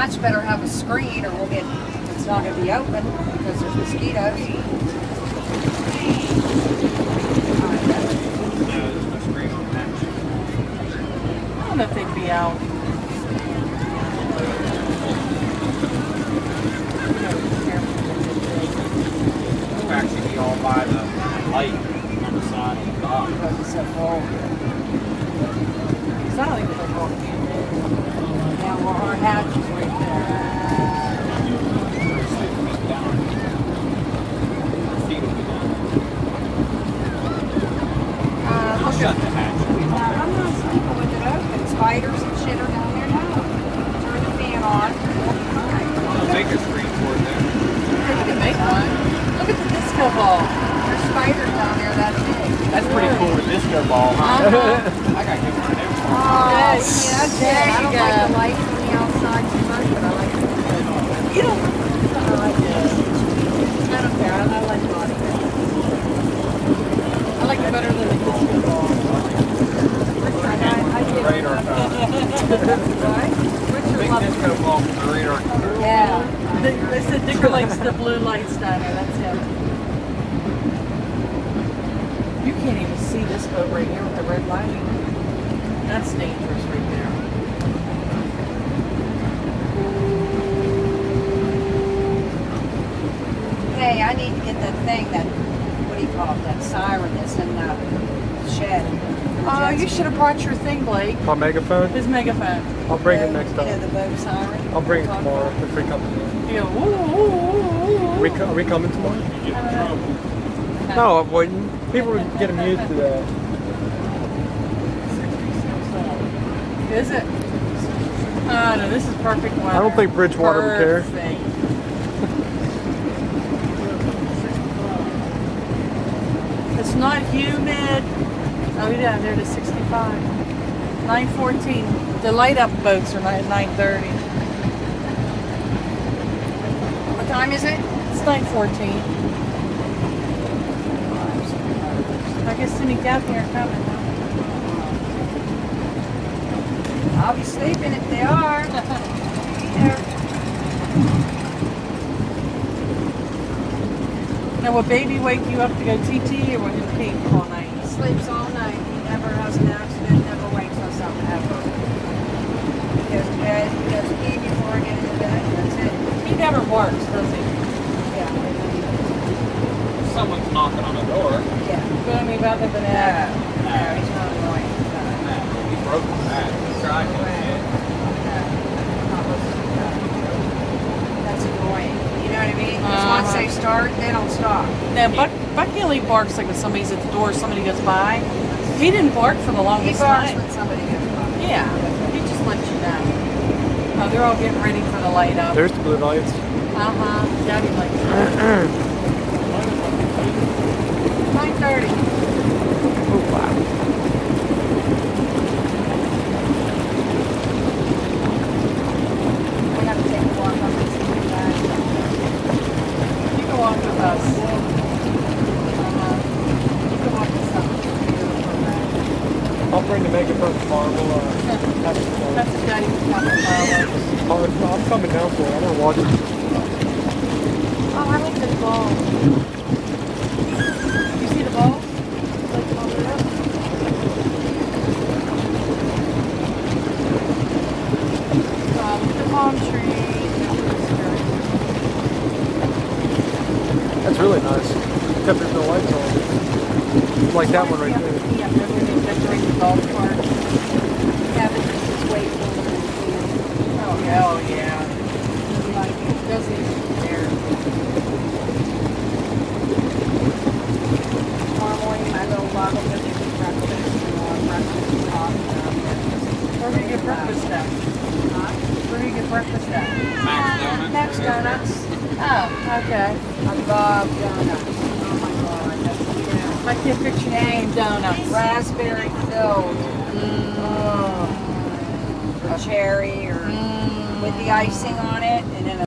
hatch better have a screen, or it's not going to be open because there's mosquitoes. There's no screen on the hatch. I don't know if they'd be out. It'll actually be all by the light on the side of the dock. Because it's so cold. It's not like they're going. Now, well, our hatch is right there. I'll shut the hatch. I'm not sleeping with it open. Spiders and shit are down there now. Turn the fan on. I'll make a screen for it then. You can make one. Look at the disco ball. There's spiders down there that big. That's pretty cool, the disco ball, huh? I gotta get one of them. Oh, Yes. yeah, that's There it. I you don't go. like the lights on the outside too much, but I like the You don't. I like this. I don't care. I like body. I like it better than the disco ball. I The do. radar phone. Right? Richard Big loves disco ball from the radar. Yeah. They said Dicker likes the blue lights down there. That's him. You can't even see this boat right here with the red lighting. That's dangerous right there. Hey, I need to get that thing, what do you call it, that siren that's in the shed. Oh, you should have brought your thing, Blake. My megaphone? His megaphone. I'll bring it next You know, time. the boat siren. I'll bring it tomorrow if we come tomorrow. You go, woo, woo, woo, woo. Are we coming tomorrow? No. No, I wouldn't. People would get used to that. Is it? Oh, no, this is perfect weather. I don't think Bridgewater would care. Perfect. It's not humid. Oh, yeah, they're to 65. 9:14. The light up boats are at 9:30. What time is it? It's 9:14. I guess Cindy Gaffney are coming. I'll be sleeping if they are. Be there. Now, will baby wake you up to go TT, or will he keep all night? He sleeps all night. He never has an accident, never wakes us up ever. He goes to bed, he goes to pee before I get into bed, that's it. He never works, does he? Yeah. Someone's knocking on the door. Yeah. Gonna be better than No, that. no, he's not annoying. No. He broke the back. He tried to hit. That's annoying. You know what I mean? Because once they start, they don't stop. Now, Bucky only barks like when somebody's at the door, somebody goes by. He didn't bark for the He longest barks time. when somebody goes by. Yeah, he just lets you know. Oh, they're all getting ready for the light up. There's the blue lights. Uh-huh. Daddy likes it. 9:30. Oh, wow. I gotta take a walk on this back. You can walk with us. Uh-huh. You can walk with us. I'll bring the megaphone tomorrow. We'll have it tomorrow. That's what Daddy was talking about. I'm coming down for it. I'm gonna watch it. Oh, I like this ball. You see the ball? Like the ball there? The palm tree. That's really nice. Except there's no lights on. Like that one right there. Yeah, they're going to decorate the golf cart. Yeah, but this is way cooler than here. Oh, hell yeah. Like, it doesn't even compare. Tomorrow morning, my little bottle goes to breakfast, breakfast and coffee down there. Where do you get breakfast at? Huh? Where do you get breakfast at? Max Donuts. Oh, okay. I love donuts. Oh my god, that's, you know, I can't picture your name, donuts. raspberry filled. A cherry or with the icing on it, and then a